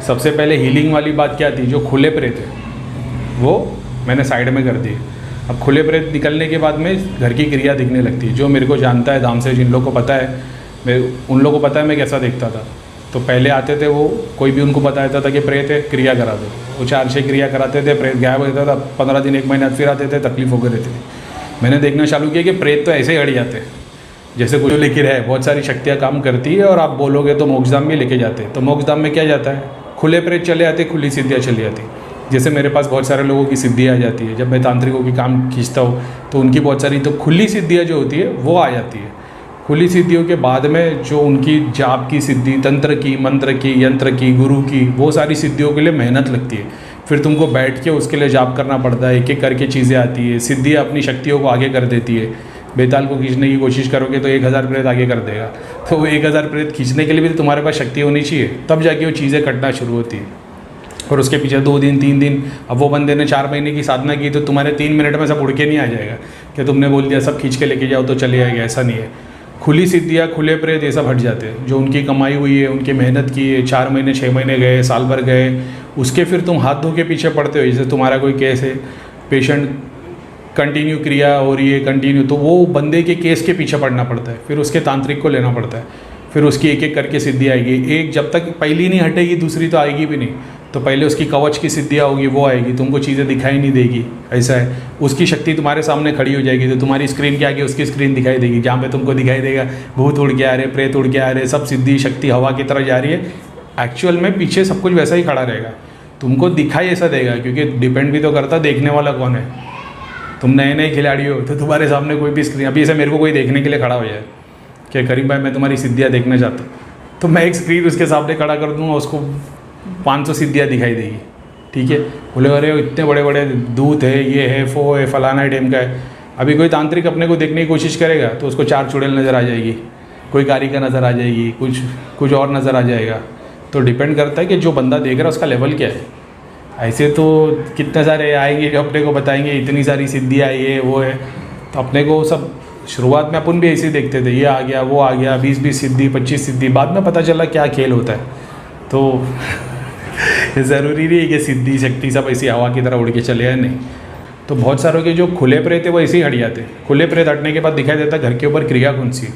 सबसे पहले हीलिंग वाली बात क्या थी, जो खुले प्रेत है वो मैंने साइड में कर दी। अब खुले प्रेत निकलने के बाद में घर की क्रिया दिखने लगती है। जो मेरे को जानता है धाम से, जिन लोगों को पता है, मैं उन लोगों को पता है मैं कैसा देखता था। तो पहले आते थे वो, कोई भी उनको बताया था कि प्रेत है, क्रिया करा दो, वो 4-6 क्रिया कराते थे, प्रेत गायब हो जाता था। 15 दिन 1 महीना फिर आते थे, तकलीफ होकर रहती थी। मैंने देखना चालू किया कि प्रेत तो ऐसे ही हट जाते हैं, जैसे कुछ लेकर है, बहुत सारी शक्तियाँ काम करती है और आप बोलोगे तो मोक्षधाम भी लेके जाते हैं। तो मोक्षधाम में क्या जाता है, खुले प्रेत चले आते, खुली सिद्धियाँ चली आती। जैसे मेरे पास बहुत सारे लोगों की सिद्धियाँ आ जाती है, जब मैं तांत्रिकों की काम खींचता हूँ तो उनकी बहुत सारी तो खुली सिद्धियाँ जो होती है वो आ जाती है। खुली सिद्धियों के बाद में जो उनकी जाप की सिद्धि, तंत्र की, मंत्र की, यंत्र की, गुरु की, वो सारी सिद्धियों के लिए मेहनत लगती है। फिर तुमको बैठ के उसके लिए जाप करना पड़ता है, एक एक करके चीज़ें आती है। सिद्धियाँ अपनी शक्तियों को आगे कर देती है। बेताल को खींचने की कोशिश करोगे तो 1000 प्रेत आगे कर देगा। तो वो 1000 प्रेत खींचने के लिए भी तो तुम्हारे पास शक्ति होनी चाहिए, तब जाके वो चीज़ें कटना शुरू होती है। और उसके पीछे 2 दिन 3 दिन, अब वो बंदे ने 4 महीने की साधना की तो तुम्हारे 3 मिनट में सब उड़ के नहीं आ जाएगा कि तुमने बोल दिया सब खींच के लेके जाओ तो चले आएगा, ऐसा नहीं है। खुली सिद्धियाँ, खुले प्रेत, ये सब हट जाते हैं। जो उनकी कमाई हुई है, उनकी मेहनत की है, 4 महीने 6 महीने गए, साल भर गए, उसके फिर तुम हाथ धो के पीछे पड़ते हो। जैसे तुम्हारा कोई केस है, पेशेंट कंटिन्यू क्रिया हो रही है कंटिन्यू, तो वो बंदे के केस के पीछे पड़ना पड़ता है, फिर उसके तांत्रिक को लेना पड़ता है, फिर उसकी एक एक करके सिद्धि आएगी। एक जब तक पहली नहीं हटेगी दूसरी तो आएगी भी नहीं। तो पहले उसकी कवच की सिद्धियाँ होगी, वो आएगी, तुमको चीज़ें दिखाई नहीं देगी, ऐसा है। उसकी शक्ति तुम्हारे सामने खड़ी हो जाएगी, तो तुम्हारी स्क्रीन के आगे उसकी स्क्रीन दिखाई देगी, जहाँ पे तुमको दिखाई देगा भूत उड़ के आ रहे, प्रेत उड़ के आ रहे, सब सिद्धि शक्ति हवा की तरह जा रही है। एक्चुअल में पीछे सब कुछ वैसा ही खड़ा रहेगा, तुमको दिखाई ऐसा देगा, क्योंकि डिपेंड भी तो करता देखने वाला कौन है। तुम नए नए खिलाड़ी हो तो तुम्हारे सामने कोई भी स्क्रीन, अभी ऐसे मेरे को कोई देखने के लिए खड़ा हो जाए कि करीम भाई मैं तुम्हारी सिद्धियाँ देखना चाहता हूँ, तो मैं एक स्क्रीन उसके सामने खड़ा कर दूँगा, उसको 500 सिद्धियाँ दिखाई देगी, ठीक है। बोले अरे इतने बड़े बड़े दूत है, ये है, वो है, फलाना है, डेम का है। अभी कोई तांत्रिक अपने को देखने की कोशिश करेगा तो उसको 4 चुड़ैल नज़र आ जाएगी, कोई कारिका नज़र आ जाएगी, कुछ और नज़र आ जाएगा। तो डिपेंड करता है कि जो बंदा देख रहा है उसका लेवल क्या है। ऐसे तो कितने सारे आएंगे जो अपने को बताएंगे इतनी सारी सिद्धियाँ ये वो है, तो अपने को सब शुरुआत में अपन भी ऐसे ही देखते थे, ये आ गया वो आ गया, 20-20 सिद्धि 25 सिद्धि, बाद में पता चला क्या खेल होता है। तो ज़रूरी नहीं है कि सिद्धि शक्ति सब ऐसी हवा की तरह उड़ के चले आए, नहीं। तो बहुत सारों के जो खुले प्रेत है वो ऐसे ही हट जाते हैं। खुले प्रेत हटने के बाद दिखाई देता है घर के ऊपर क्रिया कौन सी।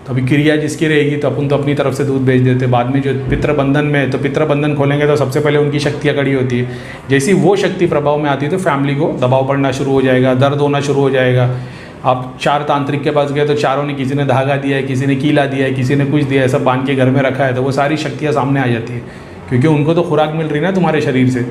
तो अभी क्रिया जिसकी रहेगी तो अपन तो अपनी तरफ से दूध भेज देते। बाद में जो पितृबंधन में है तो पितृबंधन खोलेंगे तो सबसे पहले उनकी शक्तियाँ कड़ी होती है। जैसी वो शक्ति प्रभाव में आती है तो फैमिली को दबाव पड़ना शुरू हो जाएगा, दर्द होना शुरू हो जाएगा। आप 4 तांत्रिक के पास गए तो चारों ने, किसी ने धागा दिया है, किसी ने कीला दिया है, किसी ने कुछ दिया है, सब बांध के घर में रखा है, तो वो सारी शक्तियाँ सामने आ जाती है, क्योंकि उनको तो खुराक मिल रही ना तुम्हारे शरीर से,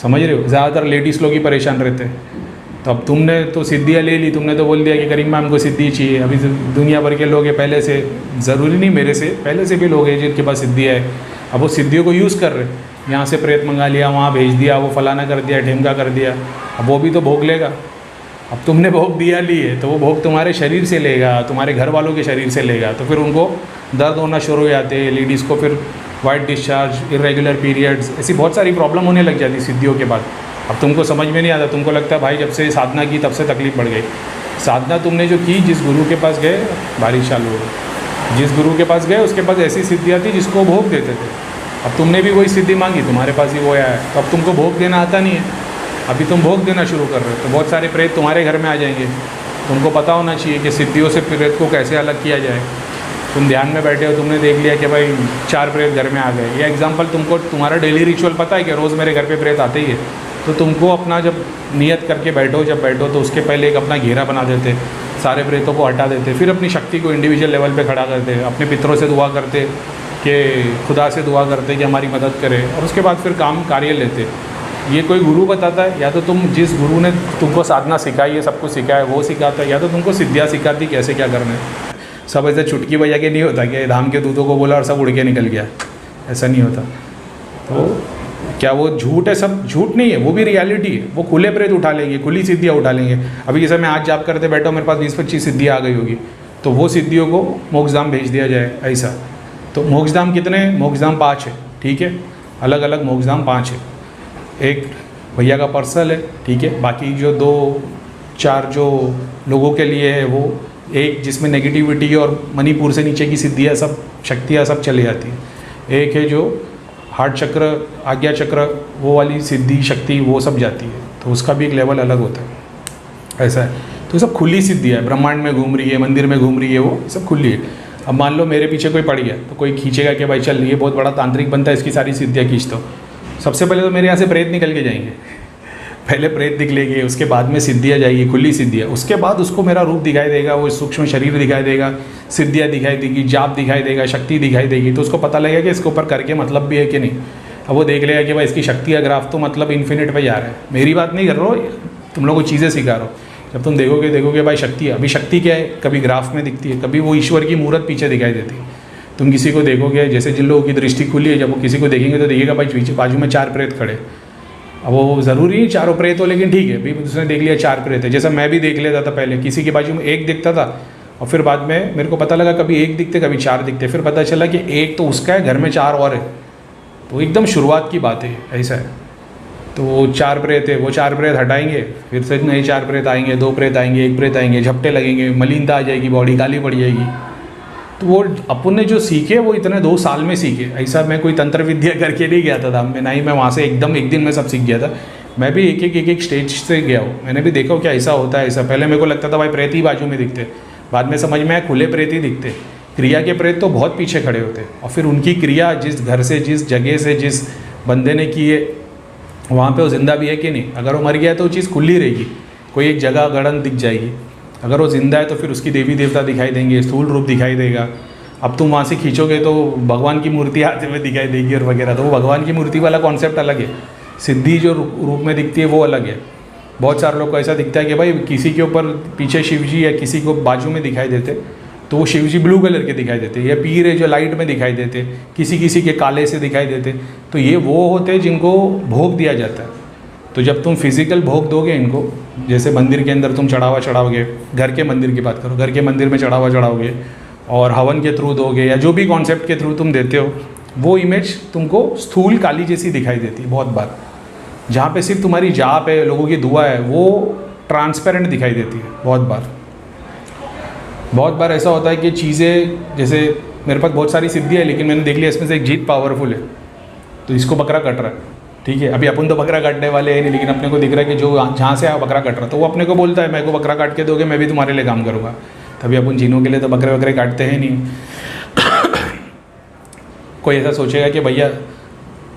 समझ रहे हो। ज़्यादातर लेडीज़ लोग ही परेशान रहते हैं। तो अब तुमने तो सिद्धियाँ ले ली, तुमने तो बोल दिया कि करीम मैम को सिद्धि चाहिए। अभी दुनिया भर के लोग हैं पहले से, ज़रूरी नहीं मेरे से, पहले से भी लोग हैं जिनके पास सिद्धियाँ है। अब वो सिद्धियों को यूज़ कर रहे, यहाँ से प्रेत मंगा लिया, वहाँ भेज दिया, वो फलाना कर दिया, ढेमका कर दिया, अब वो भी तो भोग लेगा। अब तुमने भोग दिया लिए तो वो भोग तुम्हारे शरीर से लेगा, तुम्हारे घर वालों के शरीर से लेगा, तो फिर उनको दर्द होना शुरू हो जाते हैं। लेडीज़ को फिर वाइट डिस्चार्ज, इरेगुलर पीरियड्स, ऐसी बहुत सारी प्रॉब्लम होने लग जाती सिद्धियों के बाद। अब तुमको समझ में नहीं आता, तुमको लगता है भाई जब से साधना की तब से तकलीफ बढ़ गई। साधना तुमने जो की, जिस गुरु के पास गए, बारिश चालू हो गई, जिस गुरु के पास गए उसके पास ऐसी सिद्धियाँ थी जिसको भोग देते थे। अब तुमने भी वही सिद्धि मांगी, तुम्हारे पास ही वो आया है, तो अब तुमको भोग देना आता नहीं है, अभी तुम भोग देना शुरू कर रहे हो, तो बहुत सारे प्रेत तुम्हारे घर में आ जाएंगे। तुमको पता होना चाहिए कि सिद्धियों से प्रेत को कैसे अलग किया जाए। तुम ध्यान में बैठे हो, तुमने देख लिया कि भाई 4 प्रेत घर में आ गए, ये एग्जाम्पल तुमको, तुम्हारा डेली रिचुअल पता है कि रोज़ मेरे घर पे प्रेत आते ही है, तो तुमको अपना जब नियत करके बैठो, जब बैठो तो उसके पहले एक अपना घेरा बना देते, सारे प्रेतों को हटा देते, फिर अपनी शक्ति को इंडिविजुअल लेवल पे खड़ा करते, अपने पितरों से दुआ करते कि खुदा से दुआ करते कि हमारी मदद करे, और उसके बाद फिर काम कार्य लेते। ये कोई गुरु बताता है, या तो तुम जिस गुरु ने तुमको साधना सिखाई है, सब कुछ सिखाया वो सिखाता है, या तो तुमको सिद्धियाँ सिखाती कैसे क्या करना है। सब ऐसे चुटकी बजा के नहीं होता कि धाम के दूतों को बोला और सब उड़ के निकल गया, ऐसा नहीं होता। तो क्या वो झूठ है? सब झूठ नहीं है, वो भी रियलिटी है। वो खुले प्रेत उठा लेंगे, खुली सिद्धियाँ उठा लेंगे। अभी जैसे मैं आज जाप करते बैठा हूँ, मेरे पास 20-25 सिद्धियाँ आ गई होगी, तो वो सिद्धियों को मोक्षधाम भेज दिया जाए, ऐसा। तो मोक्षधाम कितने हैं? मोक्षधाम 5 है, ठीक है, अलग अलग मोक्षधाम 5 है। एक भैया का पर्सनल है, ठीक है, बाकी जो 2-4 जो लोगों के लिए है वो एक जिसमें नेगेटिविटी और मणिपुर से नीचे की सिद्धियाँ सब शक्तियाँ सब चली जाती है। एक है जो हार्ट चक्र, आज्ञा चक्र, वो वाली सिद्धि शक्ति वो सब जाती है, तो उसका भी एक लेवल अलग होता है, ऐसा है। तो सब खुली सिद्धि है, ब्रह्मांड में घूम रही है, मंदिर में घूम रही है, वो सब खुली है। अब मान लो मेरे पीछे कोई पड़ गया तो कोई खींचेगा कि भाई चल ये बहुत बड़ा तांत्रिक बनता है, इसकी सारी सिद्धियाँ खींच दो। सबसे पहले तो मेरे यहाँ से प्रेत निकल के जाएंगे, पहले प्रेत निकलेंगे, उसके बाद में सिद्धियाँ जाएगी, खुली सिद्धियाँ, उसके बाद उसको मेरा रूप दिखाई देगा, वो सूक्ष्म शरीर दिखाई देगा, सिद्धियाँ दिखाई देगी, जाप दिखाई देगा, शक्ति दिखाई देगी, तो उसको पता लगेगा कि इसके ऊपर करके मतलब भी है कि नहीं। अब वो देख लेगा कि भाई इसकी शक्ति का ग्राफ तो मतलब इन्फिनिट पे जा रहा है। मेरी बात नहीं कर रहा हो, तुम लोग को चीज़ें सिखा रहा हो। जब तुम देखोगे भाई शक्ति है, अभी शक्ति क्या है, कभी ग्राफ में दिखती है, कभी वो ईश्वर की मूर्त पीछे दिखाई देती है। तुम किसी को देखोगे, जैसे जिन लोगों की दृष्टि खुली है, जब वो किसी को देखेंगे तो देखिएगा भाई पीछे बाजू में 4 प्रेत खड़े। अब वो ज़रूरी नहीं चारों प्रेत हो, लेकिन ठीक है भाई उसने देख लिया 4 प्रेत है। जैसा मैं भी देख लेता था, पहले किसी के बाजू में 1 दिखता था और फिर बाद में मेरे को पता लगा कभी 1 दिखते कभी 4 दिखते, फिर पता चला कि 1 तो उसका है, घर में 4 और है। तो एकदम शुरुआत की बात है, ऐसा है। तो वो 4 प्रेत है, वो 4 प्रेत हटाएंगे, फिर से नए 4 प्रेत आएंगे, 2 प्रेत आएंगे, 1 प्रेत आएंगे, झपटे लगेंगे, मलिनता आ जाएगी, बॉडी काली पड़ जाएगी। तो वो अपन ने जो सीखे वो इतने 2 साल में सीखे। ऐसा मैं कोई तंत्र विद्या करके नहीं गया था, मैं नहीं, मैं वहाँ से एकदम एक दिन में सब सीख गया था। मैं भी एक स्टेज से गया हूँ, मैंने भी देखा क्या ऐसा होता है। ऐसा पहले मेरे को लगता था भाई प्रेत ही बाजू में दिखते, बाद में समझ में आया खुले प्रेत ही दिखते। क्रिया के प्रेत तो बहुत पीछे खड़े होते, और फिर उनकी क्रिया जिस घर से, जिस जगह से, जिस बंदे ने की है, वहाँ पे वो जिंदा भी है कि नहीं। अगर वो मर गया तो वो चीज़ खुली रहेगी, कोई एक जगह गड़न दिख जाएगी। अगर वो जिंदा है तो फिर उसकी देवी देवता दिखाई देंगे, स्थूल रूप दिखाई देगा। अब तुम वहाँ से खींचोगे तो भगवान की मूर्ति आते हुए दिखाई देगी और वगैरह, तो वो भगवान की मूर्ति वाला कॉन्सेप्ट अलग है। सिद्धि जो रूप में दिखती है वो अलग है। बहुत सारे लोग को ऐसा दिखता है कि भाई किसी के ऊपर पीछे शिव जी या किसी को बाजू में दिखाई देते तो वो शिव जी ब्लू कलर के दिखाई देते, या पीर है जो लाइट में दिखाई देते, किसी के काले से दिखाई देते। तो ये वो होते हैं जिनको भोग दिया जाता है। तो जब तुम फिजिकल भोग दोगे इनको, जैसे मंदिर के अंदर तुम चढ़ावा चढ़ाओगे, घर के मंदिर की बात करो, घर के मंदिर में चढ़ावा चढ़ाओगे और हवन के थ्रू दोगे या जो भी कॉन्सेप्ट के थ्रू तुम देते हो, वो इमेज तुमको स्थूल काली जैसी दिखाई देती है बहुत बार। जहाँ पे सिर्फ तुम्हारी जाप है, लोगों की दुआ है, वो ट्रांसपेरेंट दिखाई देती है बहुत बार ऐसा होता है कि चीज़ें, जैसे मेरे पास बहुत सारी सिद्धि है लेकिन मैंने देख लिया इसमें से एक जीत पावरफुल है, तो इसको बकरा कट रहा है, ठीक है। अभी अपन तो बकरा काटने वाले हैं नहीं, लेकिन अपने को दिख रहा है कि जो जहाँ से बकरा कट रहा है, तो वो अपने को बोलता है मेरे को बकरा काट के दोगे, मैं भी तुम्हारे लिए काम करूँगा। तभी अपन जीनों के लिए तो बकरे वकरे काटते हैं नहीं। कोई ऐसा सोचेगा कि भैया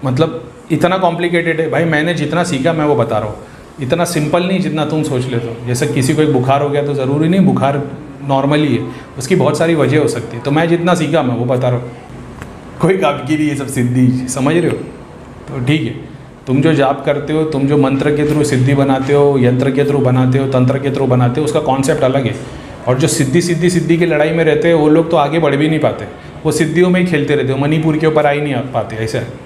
मतलब इतना कॉम्प्लिकेटेड है। भाई मैंने जितना सीखा मैं वो बता रहा हूँ, इतना सिंपल नहीं जितना तुम सोच लेते हो। जैसे किसी को एक बुखार हो गया तो ज़रूरी नहीं बुखार नॉर्मली है, उसकी बहुत सारी वजह हो सकती है। तो मैं जितना सीखा मैं वो बता रहा हूँ, कोई काम की नहीं ये सब सिद्धि, समझ रहे हो। तो ठीक है, तुम जो जाप करते हो, तुम जो मंत्र के थ्रू सिद्धि बनाते हो, यंत्र के थ्रू बनाते हो, तंत्र के थ्रू बनाते हो, उसका कॉन्सेप्ट अलग है। और जो सिद्धि की लड़ाई में रहते हैं वो लोग तो आगे बढ़ भी नहीं पाते, वो सिद्धियों में ही खेलते रहते हो, मणिपुर के ऊपर आ ही नहीं पाते। ऐसा है।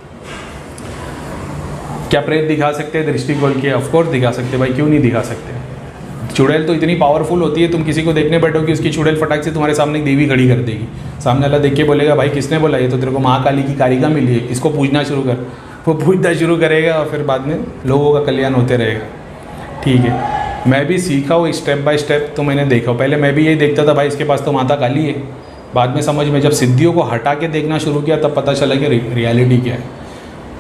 क्या प्रेत दिखा सकते हैं दृष्टि खोल के? ऑफकोर्स दिखा सकते भाई, क्यों नहीं दिखा सकते। चुड़ैल तो इतनी पावरफुल होती है, तुम किसी को देखने बैठोगे उसकी चुड़ैल फटाक से तुम्हारे सामने एक देवी खड़ी कर देगी। सामने वाला देख के बोलेगा भाई किसने बोला, ये तो तेरे को महाकाली की कारिका मिली है, इसको पूजना शुरू कर। वो पूजना शुरू करेगा और फिर बाद में लोगों का कल्याण होते रहेगा। ठीक है, मैं भी सीखा हूँ स्टेप बाय स्टेप, तो मैंने देखा। पहले मैं भी यही देखता था भाई इसके पास तो माता काली है, बाद में समझ में जब सिद्धियों को हटा के देखना शुरू किया तब पता चला कि रियलिटी क्या है।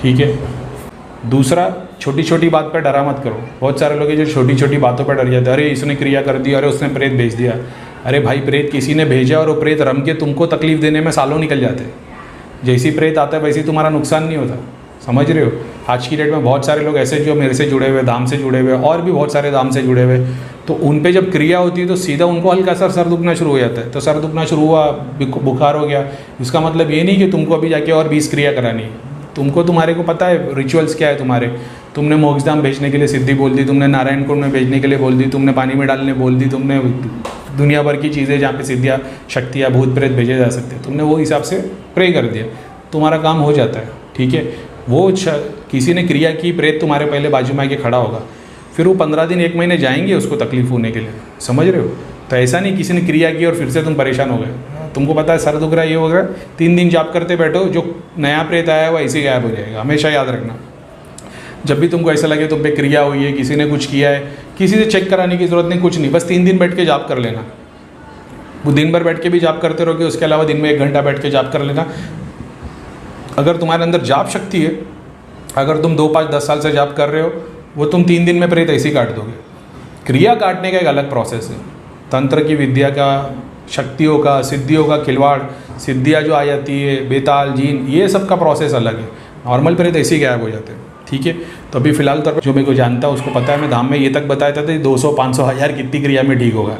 ठीक है। दूसरा, छोटी छोटी बात पर डरा मत करो। बहुत सारे लोग हैं जो छोटी छोटी बातों पर डर जाते हैं। अरे इसने क्रिया कर दी, अरे उसने प्रेत भेज दिया। अरे भाई प्रेत किसी ने भेजा और वो प्रेत रम के तुमको तकलीफ देने में सालों निकल जाते हैं। जैसी प्रेत आता है वैसे ही तुम्हारा नुकसान नहीं होता, समझ रहे हो। आज की डेट में बहुत सारे लोग ऐसे जो मेरे से जुड़े हुए, धाम से जुड़े हुए, और भी बहुत सारे धाम से जुड़े हुए, तो उन पे जब क्रिया होती है तो सीधा उनको हल्का सा सर दुखना शुरू हो जाता है। तो सर दुखना शुरू हुआ, बुखार हो गया, इसका मतलब ये नहीं कि तुमको अभी जाके और 20 क्रिया करानी है। तुमको, तुम्हारे को पता है रिचुअल्स क्या है तुम्हारे। तुमने मोक्षधाम भेजने के लिए सिद्धि बोल दी, तुमने नारायण कुंड में भेजने के लिए बोल दी, तुमने पानी में डालने बोल दी, तुमने दुनिया भर की चीज़ें जहाँ पे सिद्धियाँ, शक्तियाँ, भूत प्रेत भेजे जा सकते हैं, तुमने वो हिसाब से प्रे कर दिया, तुम्हारा काम हो जाता है। ठीक है। वो किसी ने क्रिया की, प्रेत तुम्हारे पहले बाजू में आके खड़ा होगा, फिर वो 15 दिन 1 महीने जाएंगे उसको तकलीफ होने के लिए, समझ रहे हो। तो ऐसा नहीं किसी ने क्रिया की और फिर से तुम परेशान हो गए। तुमको पता है सर दुख रहा है, ये हो रहा है, 3 दिन जाप करते बैठो, जो नया प्रेत आया है वो ऐसे गायब हो जाएगा। हमेशा याद रखना, जब भी तुमको ऐसा लगे तुम पे क्रिया हुई है, किसी ने कुछ किया है, किसी से चेक कराने की ज़रूरत नहीं, कुछ नहीं, बस 3 दिन बैठ के जाप कर लेना। वो दिन भर बैठ के भी जाप करते रहोगे, उसके अलावा दिन में 1 घंटा बैठ के जाप कर लेना। अगर तुम्हारे अंदर जाप शक्ति है, अगर तुम 2, 5, 10 साल से जाप कर रहे हो, वो तुम 3 दिन में प्रेत ऐसे ही काट दोगे। क्रिया काटने का एक अलग प्रोसेस है। तंत्र की विद्या का, शक्तियों का, सिद्धियों का खिलवाड़, सिद्धियाँ जो आ जाती है, बेताल, जीन, ये सब का प्रोसेस अलग है। नॉर्मल प्रेत ऐसे ही गायब हो जाते हैं। ठीक है, तो अभी फ़िलहाल तौर पर जो मेरे को जानता है उसको पता है, मैं धाम में ये तक बताया था 200, 500, 1000 कितनी क्रिया में ठीक होगा।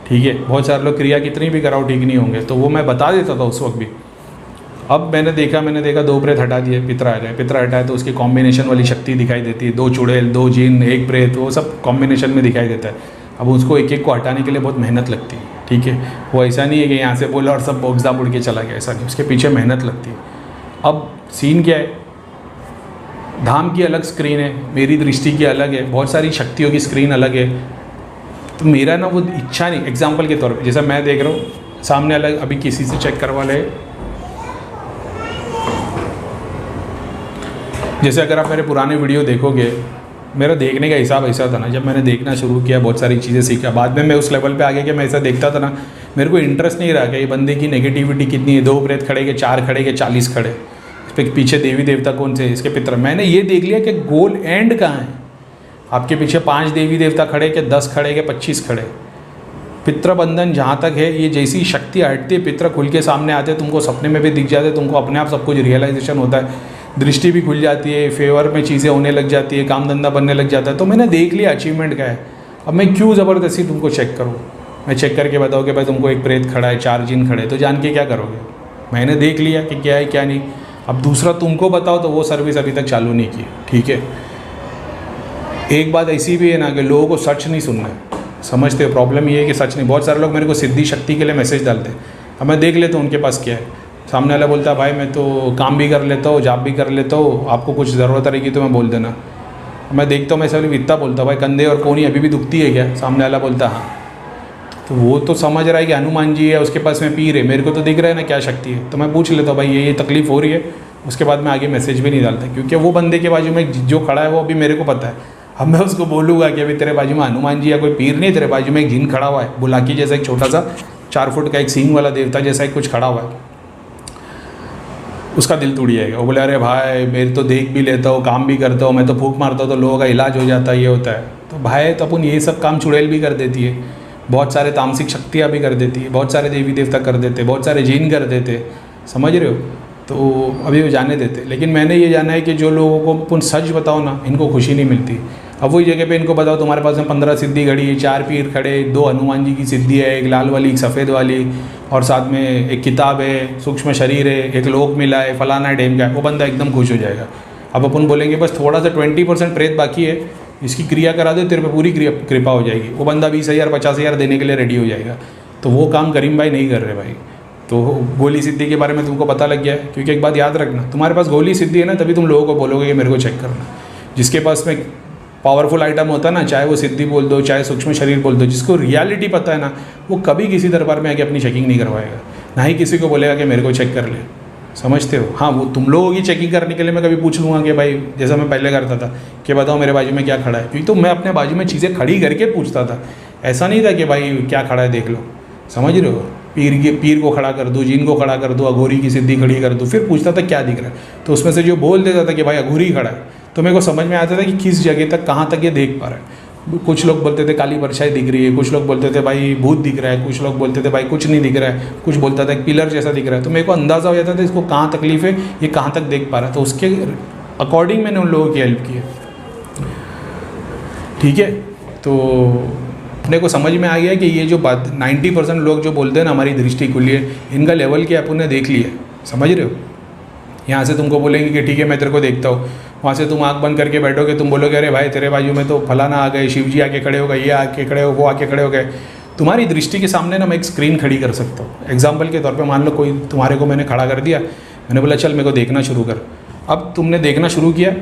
ठीक है, बहुत सारे लोग क्रिया कितनी भी कराओ ठीक नहीं होंगे, तो वो मैं बता देता था उस वक्त भी। अब मैंने देखा 2 प्रेत हटा दिए, पितरा हटाए, पितरा हटाए तो उसकी कॉम्बिनेशन वाली शक्ति दिखाई देती है, 2 चुड़ैल, 2 जिन, 1 प्रेत, वो सब कॉम्बिनेशन में दिखाई देता है। अब उसको एक एक को हटाने के लिए बहुत मेहनत लगती है। ठीक है, वो ऐसा नहीं है कि यहाँ से बोला और सब बोक्सदा उड़ के चला गया, ऐसा नहीं, उसके पीछे मेहनत लगती है। अब सीन क्या है, धाम की अलग स्क्रीन है, मेरी दृष्टि की अलग है, बहुत सारी शक्तियों की स्क्रीन अलग है। तो मेरा ना वो इच्छा नहीं, एग्जाम्पल के तौर पर जैसा मैं देख रहा हूँ सामने अलग, अभी किसी से चेक करवा ले, जैसे अगर आप मेरे पुराने वीडियो देखोगे, मेरा देखने का हिसाब ऐसा था ना, जब मैंने देखना शुरू किया बहुत सारी चीज़ें सीखा, बाद में मैं उस लेवल पे आ गया कि मैं ऐसा देखता था ना, मेरे को इंटरेस्ट नहीं रहा कि ये बंदे की नेगेटिविटी कितनी है, 2 प्रेत खड़े के, 4 खड़े के, 40 खड़े, इस पर पीछे देवी देवता कौन से, इसके पितर। मैंने ये देख लिया कि गोल एंड कहाँ है। आपके पीछे 5 देवी देवता खड़े के, 10 खड़े के, 25 खड़े। पितृ बंधन जहाँ तक है, ये जैसी शक्ति हटती है, पितृ खुल के सामने आते, तुमको सपने में भी दिख जाते, तुमको अपने आप सब कुछ रियलाइजेशन होता है, दृष्टि भी खुल जाती है, फेवर में चीज़ें होने लग जाती है, काम धंधा बनने लग जाता है। तो मैंने देख लिया अचीवमेंट क्या है। अब मैं क्यों ज़बरदस्ती तुमको चेक करूँ, मैं चेक करके बताऊँ कि भाई तुमको 1 प्रेत खड़ा है, 4 जिन खड़े, तो जान के क्या करोगे। मैंने देख लिया कि क्या है क्या नहीं। अब दूसरा तुमको बताओ तो वो सर्विस अभी तक चालू नहीं की। ठीक है, एक बात ऐसी भी है ना कि लोगों को सच नहीं सुनना है, समझते हो। प्रॉब्लम ये है कि सच नहीं, बहुत सारे लोग मेरे को सिद्धि शक्ति के लिए मैसेज डालते हैं, अब मैं देख लेता हूँ उनके पास क्या है। सामने वाला बोलता है भाई मैं तो काम भी कर लेता हूँ, जॉब भी कर लेता हूँ, आपको कुछ ज़रूरत रहेगी तो मैं बोल देना। मैं देखता हूँ, मैं सब इतना बोलता हूँ भाई कंधे और कोनी अभी भी दुखती है क्या, सामने वाला बोलता हाँ। तो वो तो समझ रहा है कि हनुमान जी है, उसके पास में पीर है, मेरे को तो दिख रहा है ना क्या शक्ति है। तो मैं पूछ लेता हूँ भाई ये तकलीफ़ हो रही है, उसके बाद मैं आगे मैसेज भी नहीं डालता, क्योंकि वो बंदे के बाजू में जो खड़ा है वो अभी मेरे को पता है। अब मैं उसको बोलूँगा कि अभी तेरे बाजू में हनुमान जी या कोई पीर नहीं, तेरे बाजू में एक जिन खड़ा हुआ है, बुलाकी जैसा एक छोटा सा 4 फुट का एक सींग वाला देवता जैसा एक कुछ खड़ा हुआ है, उसका दिल टूट जाएगा। वो बोले अरे भाई मेरे तो देख भी लेता हूँ, काम भी करता हूँ, मैं तो फूंक मारता हूँ तो लोगों का इलाज हो जाता है, ये होता है। तो भाई तो अपन ये सब काम चुड़ैल भी कर देती है, बहुत सारे तामसिक शक्तियाँ भी कर देती है, बहुत सारे देवी देवता कर देते, बहुत सारे जिन कर देते, समझ रहे हो। तो अभी वो जाने देते, लेकिन मैंने ये जाना है कि जो लोगों को अपन सच बताओ ना, इनको खुशी नहीं मिलती। अब वही जगह पे इनको बताओ तुम्हारे पास में 15 सिद्धि घड़ी है, 4 पीर खड़े, 2 हनुमान जी की सिद्धि है, एक लाल वाली, एक सफ़ेद वाली, और साथ में एक किताब है, सूक्ष्म शरीर है, एक लोक मिला है, फलाना डेम का है, वो बंदा एकदम खुश हो जाएगा। अब अपन बोलेंगे बस थोड़ा सा 20% प्रेत बाकी है, इसकी क्रिया करा दे, तेरे पे पूरी कृपा हो जाएगी, वो बंदा 20,000 50,000 देने के लिए रेडी हो जाएगा। तो वो काम करीम भाई नहीं कर रहे भाई। तो गोली सिद्धि के बारे में तुमको पता लग गया है, क्योंकि एक बात याद रखना, तुम्हारे पास गोली सिद्धि है ना, तभी तुम लोगों को बोलोगे कि मेरे को चेक करना। जिसके पास में पावरफुल आइटम होता है ना, चाहे वो सिद्धि बोल दो, चाहे सूक्ष्म शरीर बोल दो, जिसको रियलिटी पता है ना, वो कभी किसी दरबार में आके अपनी चेकिंग नहीं करवाएगा, ना ही किसी को बोलेगा कि मेरे को चेक कर ले, समझते हो। हाँ, वो तुम लोगों की चेकिंग करने के लिए मैं कभी पूछ लूँगा कि भाई जैसा मैं पहले करता था कि बताओ मेरे बाजू में क्या खड़ा है, क्योंकि तो मैं अपने बाजू में चीज़ें खड़ी करके पूछता था। ऐसा नहीं था कि भाई क्या खड़ा है देख लो, समझ रहे हो। पीर को खड़ा कर दूँ, जिन को खड़ा कर दूँ, अघोरी की सिद्धि खड़ी कर दूँ, फिर पूछता था क्या दिख रहा है। तो उसमें से जो बोल देता था कि भाई अघोरी खड़ा है, तो मेरे को समझ में आता था कि किस जगह तक कहाँ तक ये देख पा रहा है। कुछ लोग बोलते थे काली परछाई दिख रही है, कुछ लोग बोलते थे भाई भूत दिख रहा है, कुछ लोग बोलते थे भाई कुछ नहीं दिख रहा है, कुछ बोलता था एक पिलर जैसा दिख रहा है। तो मेरे को अंदाज़ा हो जाता था इसको कहाँ तकलीफ है, ये कहाँ तक देख पा रहा है। तो उसके अकॉर्डिंग मैंने उन लोगों की हेल्प की है। ठीक है, तो अपने को समझ में आ गया कि ये जो बात 90% लोग जो बोलते हैं ना हमारी दृष्टि खुली है, इनका लेवल क्या अपन ने देख लिया, समझ रहे हो। यहाँ से तुमको बोलेंगे कि ठीक है मैं तेरे को देखता हूँ, वहाँ से तुम आँख बंद करके बैठोगे, तुम बोलोगे अरे भाई तेरे बाजू में तो फलाना आ गए, शिव जी आके खड़े हो गए, ये आके खड़े हो, वो आके खड़े हो गए। तुम्हारी दृष्टि के सामने ना मैं एक स्क्रीन खड़ी कर सकता हूँ। एग्जाम्पल के तौर पर मान लो कोई तुम्हारे को मैंने खड़ा कर दिया, मैंने बोला चल मेरे को देखना शुरू कर। अब तुमने देखना शुरू किया,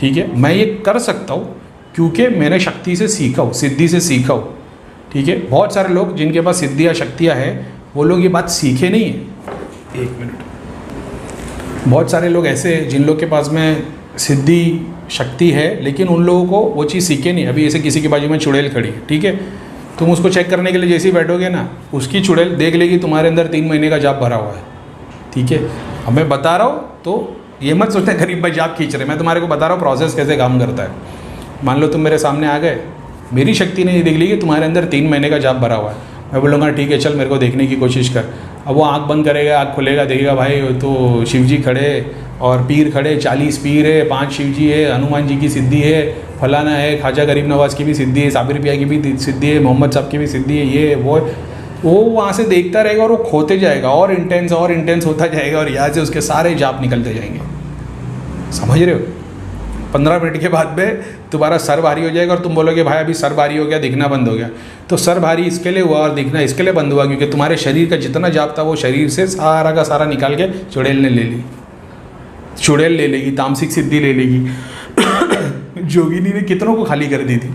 ठीक है, मैं ये कर सकता हूँ क्योंकि मैंने शक्ति से सीखा हूँ, सिद्धि से सीखा हूँ। ठीक है, बहुत सारे लोग जिनके पास सिद्धियाँ शक्तियाँ हैं वो लोग ये बात सीखे नहीं है। 1 मिनट, बहुत सारे लोग ऐसे हैं जिन लोग के पास में सिद्धि शक्ति है लेकिन उन लोगों को वो चीज़ सीखे नहीं। अभी ऐसे किसी के बाजू में चुड़ैल खड़ी है, ठीक है, तुम उसको चेक करने के लिए जैसे ही बैठोगे ना, उसकी चुड़ैल देख लेगी तुम्हारे अंदर 3 महीने का जाप भरा हुआ है। ठीक है, अब मैं बता रहा हूँ तो ये मत सोचना गरीब भाई जाप खींच रहे, मैं तुम्हारे को बता रहा हूँ प्रोसेस कैसे काम करता है। मान लो तुम मेरे सामने आ गए, मेरी शक्ति ने ये देख ली कि तुम्हारे अंदर 3 महीने का जाप भरा हुआ है, मैं बोलूँगा ठीक है चल मेरे को देखने की कोशिश कर। अब वो आँख बंद करेगा, आँख खुलेगा, देखेगा भाई तो शिव जी खड़े और पीर खड़े, 40 पीर है, 5 शिव जी है, हनुमान जी की सिद्धि है, फलाना है, ख्वाजा गरीब नवाज़ की भी सिद्धि है, साबिर पिया की भी सिद्धि है, मोहम्मद साहब की भी सिद्धि है, ये वो वहाँ से देखता रहेगा और वो खोते जाएगा और इंटेंस होता जाएगा और यहाँ से उसके सारे जाप निकलते जाएंगे। समझ रहे हो? 15 मिनट के बाद में तुम्हारा सर भारी हो जाएगा और तुम बोलोगे भाई अभी सर भारी हो गया, दिखना बंद हो गया। तो सर भारी इसके लिए हुआ और दिखना इसके लिए बंद हुआ क्योंकि तुम्हारे शरीर का जितना जाप था वो शरीर से सारा का सारा निकाल के चुड़ैल ने ले ली। चुड़ैल ले लेगी, तामसिक सिद्धि ले लेगी। जोगिनी ने कितनों को खाली कर दी थी,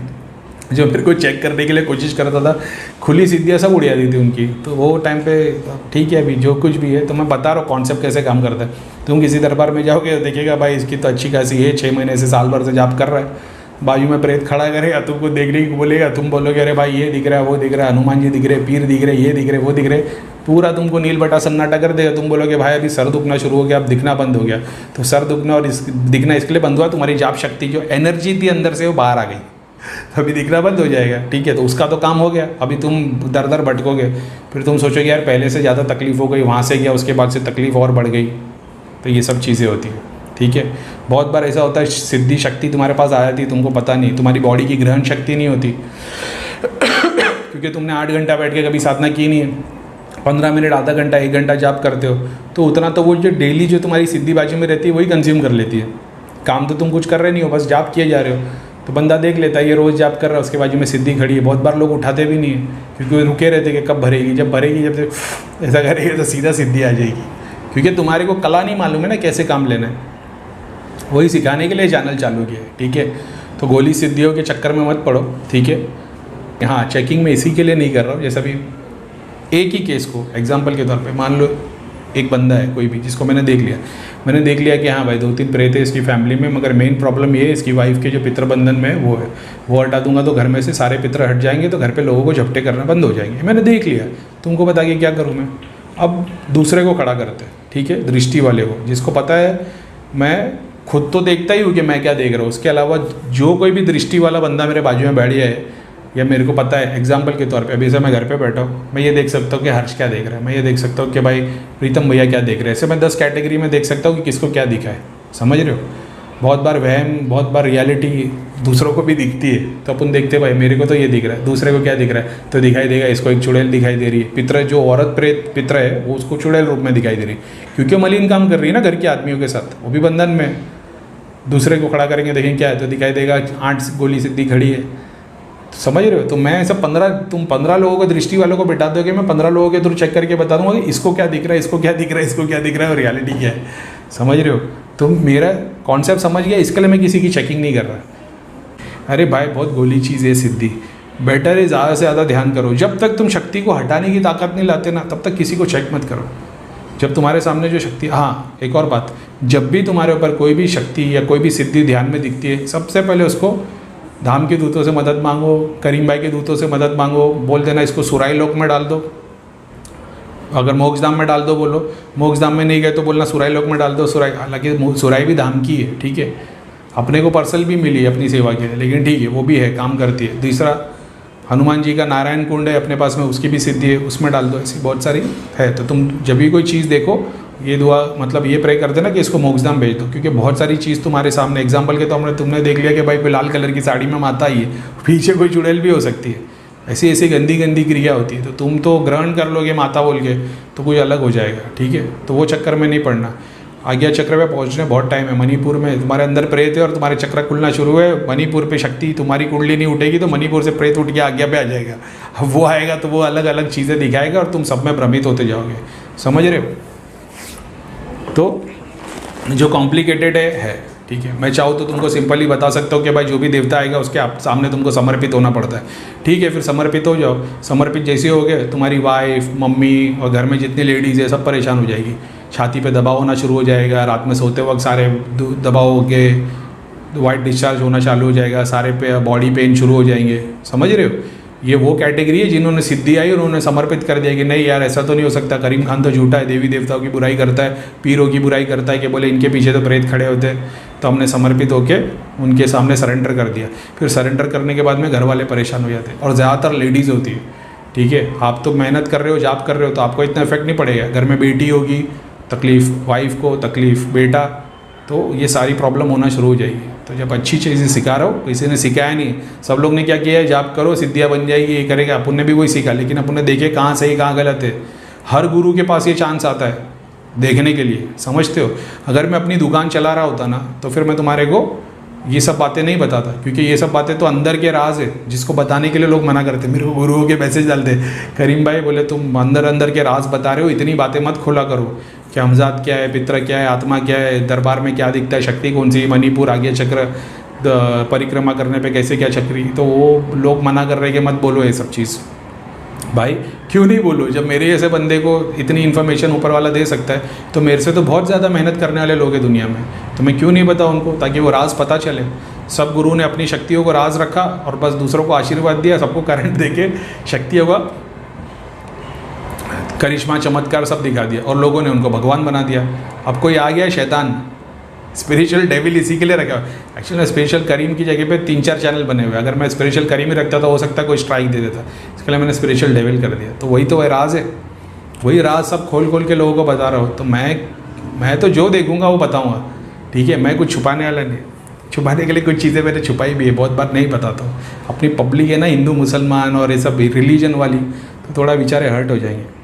जो मेरे को चेक करने के लिए कोशिश करता था, खुली सिद्धियाँ सब उड़ा दी थी उनकी। तो वो टाइम पे ठीक है, अभी जो कुछ भी है तो मैं बता रहा हूँ कॉन्सेप्ट कैसे काम करता है। तुम किसी दरबार में जाओगे देखिएगा भाई इसकी तो अच्छी खासी है, 6 महीने से साल भर से जाप कर रहा है, बाजू में प्रेत खड़ा करेगा, तुमको देखने की बोलेगा, तुम बोलोगे अरे भाई ये दिख रहा है, वो दिख रहा है, हनुमान जी दिख रहे, पीर दिख रहे, ये दिख रहे, वो दिख रहे, पूरा तुमको नील बटा सन्नाटा कर देगा। तुम बोलोगे भाई अभी सर दुखना शुरू हो गया, अब दिखना बंद हो गया। तो सर दुखना और दिखना इसके लिए बंद हुआ, तुम्हारी जाप शक्ति जो एनर्जी थी अंदर से वो बाहर आ गई, अभी दिखना बंद हो जाएगा। ठीक है, तो उसका तो काम हो गया। अभी तुम दर दर भटकोगे, फिर तुम सोचोगे यार पहले से ज़्यादा तकलीफ हो गई, वहाँ से गया उसके बाद से तकलीफ और बढ़ गई। तो ये सब चीज़ें होती हैं। ठीक है, बहुत बार ऐसा होता है सिद्धि शक्ति तुम्हारे पास आ जाती है, तुमको पता नहीं, तुम्हारी बॉडी की ग्रहण शक्ति नहीं होती क्योंकि तुमने 8 घंटा बैठ के कभी साधना की नहीं है। 15 मिनट, आधा घंटा, 1 घंटा जाप करते हो तो उतना तो वो जो डेली जो तुम्हारी सिद्धि बाजू में रहती है वही कंज्यूम कर लेती है। काम तो तुम कुछ कर रहे नहीं हो, बस जाप किए जा रहे हो। तो बंदा देख लेता है ये रोज़ जाप कर रहा है, उसके बाजू में सिद्धि खड़ी है। बहुत बार लोग उठाते भी नहीं है क्योंकि वो रुके रहते कि कब भरेगी, जब भरेगी, जब ऐसा करेगी तो सीधा सिद्धि आ जाएगी। क्योंकि तुम्हारे को कला नहीं मालूम है ना कैसे काम लेना है, वही सिखाने के लिए चैनल चालू किया है। ठीक है, तो गोली सिद्धियों के चक्कर में मत पड़ो। ठीक है, हाँ चेकिंग में इसी के लिए नहीं कर रहा हूँ। जैसा भी एक ही केस को एग्जांपल के तौर पे मान लो एक बंदा है कोई भी जिसको मैंने देख लिया कि हाँ भाई 2-3 प्रेत है इसकी फैमिली में, मगर मेन प्रॉब्लम ये है इसकी वाइफ के जो पितृबंधन में है वो हटा दूंगा तो घर में से सारे पितृ हट जाएंगे, तो घर पे लोगों को झपटे करना बंद हो जाएंगे। मैंने देख लिया, तुमको बता के क्या करूँ मैं। अब दूसरे को खड़ा करते हैं, ठीक है, दृष्टि वाले को, जिसको पता है मैं खुद तो देखता ही हूँ कि मैं क्या देख रहा हूँ, उसके अलावा जो कोई भी दृष्टि वाला बंदा मेरे बाजू में बैठ जाए या मेरे को पता है, एग्जाम्पल के तौर पे अभी से मैं घर पे बैठा हूँ, मैं ये देख सकता हूँ कि हर्ष क्या देख रहा है, मैं ये देख सकता हूँ कि भाई प्रीतम भैया क्या देख रहे हैं। ऐसे मैं 10 कैटेगरी में देख सकता हूँ कि किसको क्या दिखा है। समझ रहे हो? बहुत बार वहम, बहुत बार रियलिटी दूसरों को भी दिखती है, तो अपन देखते भाई मेरे को तो ये दिख रहा है, दूसरे को क्या दिख रहा है, तो दिखाई देगा इसको एक चुड़ैल दिखाई दे रही है। पितर जो औरत प्रेत पितर है वो उसको चुड़ैल रूप में दिखाई दे रही है क्योंकि मलिन काम कर रही है ना घर के आदमियों के साथ, वो भी बंधन में। दूसरे को खड़ा करेंगे देखें क्या है, तो दिखाई देगा 8 गोली सिद्धि खड़ी है। समझ रहे हो? तो मैं सब 15 लोगों को, दृष्टि वालों को बिठा दोगे, मैं 15 लोगों के थ्रू चेक करके बता दूंगा कि इसको क्या दिख रहा है, इसको क्या दिख रहा है, इसको क्या दिख रहा है और रियलिटी क्या है। समझ रहे हो? तुम मेरा कॉन्सेप्ट समझ गया, इसके लिए मैं किसी की चेकिंग नहीं कर रहा। अरे भाई बहुत गोली चीज़ है सिद्धि, बेटर है ज़्यादा से ज़्यादा ध्यान करो। जब तक तुम शक्ति को हटाने की ताकत नहीं लाते ना, तब तक किसी को चेक मत करो। जब तुम्हारे सामने जो शक्ति, हाँ एक और बात, जब भी तुम्हारे ऊपर कोई भी शक्ति या कोई भी सिद्धि ध्यान में दिखती है, सबसे पहले उसको धाम के दूतों से मदद मांगो, करीम भाई के दूतों से मदद मांगो, बोल देना इसको सुराई लोक में डाल दो, अगर मोक्षधाम में डाल दो बोलो, मोक्षधाम में नहीं गए तो बोलना सुराई लोक में डाल दो। सुराई, हालांकि सुराई भी धाम की है, ठीक है, अपने को पर्सल भी मिली है अपनी सेवा के लिए, लेकिन ठीक है वो भी है, काम करती है। दूसरा हनुमान जी का नारायण कुंड है अपने पास में, उसकी भी सिद्धि है, उसमें डाल दो। ऐसी बहुत सारी है। तो तुम जब भी कोई चीज़ देखो ये दुआ मतलब ये प्रे कर देना कि इसको मोक्षधाम भेज दो, क्योंकि बहुत सारी चीज़ तुम्हारे सामने, एग्जाम्पल के तो तुमने देख लिया कि भाई कोई लाल कलर की साड़ी में माता आई है, पीछे कोई चुड़ैल भी हो सकती है। ऐसी ऐसी गंदी गंदी क्रिया होती है, तो तुम तो ग्रहण कर लोगे माता बोल के तो कुछ अलग हो जाएगा। ठीक है, तो वो चक्कर में नहीं पड़ना। आज्ञा चक्र पे पहुंचने बहुत टाइम है। मणिपुर में तुम्हारे अंदर प्रेत है और तुम्हारे चक्र खुलना शुरू है, मणिपुर पे शक्ति तुम्हारी कुंडली नहीं उठेगी तो मणिपुर से प्रेत उठ के आज्ञा पे आ जाएगा। अब वो आएगा तो वो अलग अलग चीज़ें दिखाएगा और तुम सब में भ्रमित होते जाओगे। समझ रहे हो? तो जो कॉम्प्लिकेटेड है ठीक है, मैं चाहूँ तो तुमको सिंपली बता सकता हूँ कि भाई जो भी देवता आएगा उसके सामने तुमको समर्पित होना पड़ता है। ठीक है, फिर समर्पित हो जाओ। समर्पित जैसे हो गए, तुम्हारी वाइफ, मम्मी और घर में जितनी लेडीज़ है सब परेशान हो जाएगी। छाती पे दबाव होना शुरू हो जाएगा, रात में सोते वक्त सारे दबाव हो के वाइट डिस्चार्ज होना चालू हो जाएगा, सारे पे बॉडी पेन शुरू हो जाएंगे। समझ रहे हो? ये वो कैटेगरी है जिन्होंने सिद्धि आई और उन्होंने समर्पित कर दिया कि नहीं यार ऐसा तो नहीं हो सकता, करीम खान तो झूठा है, देवी देवताओं की बुराई करता है, पीरों की बुराई करता है, कि बोले इनके पीछे तो प्रेत खड़े होते हैं। तो हमने समर्पित होके उनके सामने सरेंडर कर दिया। फिर सरेंडर करने के बाद में घर वाले परेशान हो जाते हैं, और ज़्यादातर लेडीज़ होती है। ठीक है, आप तो मेहनत कर रहे हो, जॉब कर रहे हो, तो आपको इतना इफेक्ट नहीं पड़ेगा। घर में बेटी होगी, तकलीफ़ वाइफ को, तकलीफ़ बेटा, तो ये सारी प्रॉब्लम होना शुरू हो जाएगी। तो जब अच्छी चीज़ें सिखा रहा हो, किसी ने सिखाया नहीं, सब लोग ने क्या किया है, जॉब करो सिद्धियाँ बन जाएगी, ये करेगा, अपन ने भी वही सीखा, लेकिन अपन ने देखे कहाँ सही कहाँ गलत है। हर गुरु के पास ये चांस आता है देखने के लिए, समझते हो। अगर मैं अपनी दुकान चला रहा होता ना, तो फिर मैं तुम्हारे को ये सब बातें नहीं बताता, क्योंकि ये सब बातें तो अंदर के राज है, जिसको बताने के लिए लोग मना करते। मेरे को गुरुओं के मैसेज डालते, करीम भाई बोले तुम अंदर अंदर के राज बता रहे हो, इतनी बातें मत खोला करो कि हमजाद क्या है, पित्र क्या है, आत्मा क्या है, दरबार में क्या दिखता है, शक्ति कौन सी, मणिपुर आगे चक्र, परिक्रमा करने पे कैसे क्या चक्री। तो वो लोग मना कर रहे कि मत बोलो ये सब चीज़। भाई क्यों नहीं बोलो, जब मेरे जैसे बंदे को इतनी इन्फॉर्मेशन ऊपर वाला दे सकता है, तो मेरे से तो बहुत ज़्यादा मेहनत करने वाले लोग हैं दुनिया में, तो मैं क्यों नहीं बताऊँ उनको, ताकि वो राज पता चले। सब गुरु ने अपनी शक्तियों को राज रखा और बस दूसरों को आशीर्वाद दिया, सबको करंट दे के शक्तियों का करिश्मा चमत्कार सब दिखा दिया, और लोगों ने उनको भगवान बना दिया। अब कोई आ गया शैतान, स्पिरिचुअल डेविल इसी के लिए रखा हुआ। एक्चुअली स्पेशल करीम की जगह पे 3-4 चैनल बने हुए। अगर मैं स्पिरिचुअल करीम ही रखता तो हो सकता है कोई स्ट्राइक दे देता, इसके लिए मैंने स्पिरिचुअल डेविल कर दिया। तो वही तो वह राज है, वही राज सब खोल खोल के लोगों को बता रहा हूँ। तो मैं तो जो देखूंगा वो बताऊँगा, ठीक है। मैं कुछ छुपाने वाला नहीं, छुपाने के लिए कुछ चीज़ें मैंने छुपाई भी है, बहुत बार नहीं बताता हूँ। अपनी पब्लिक है ना, हिंदू मुसलमान और ये सब रिलीजन वाली, तो थोड़ा बेचारे हर्ट हो जाएंगे।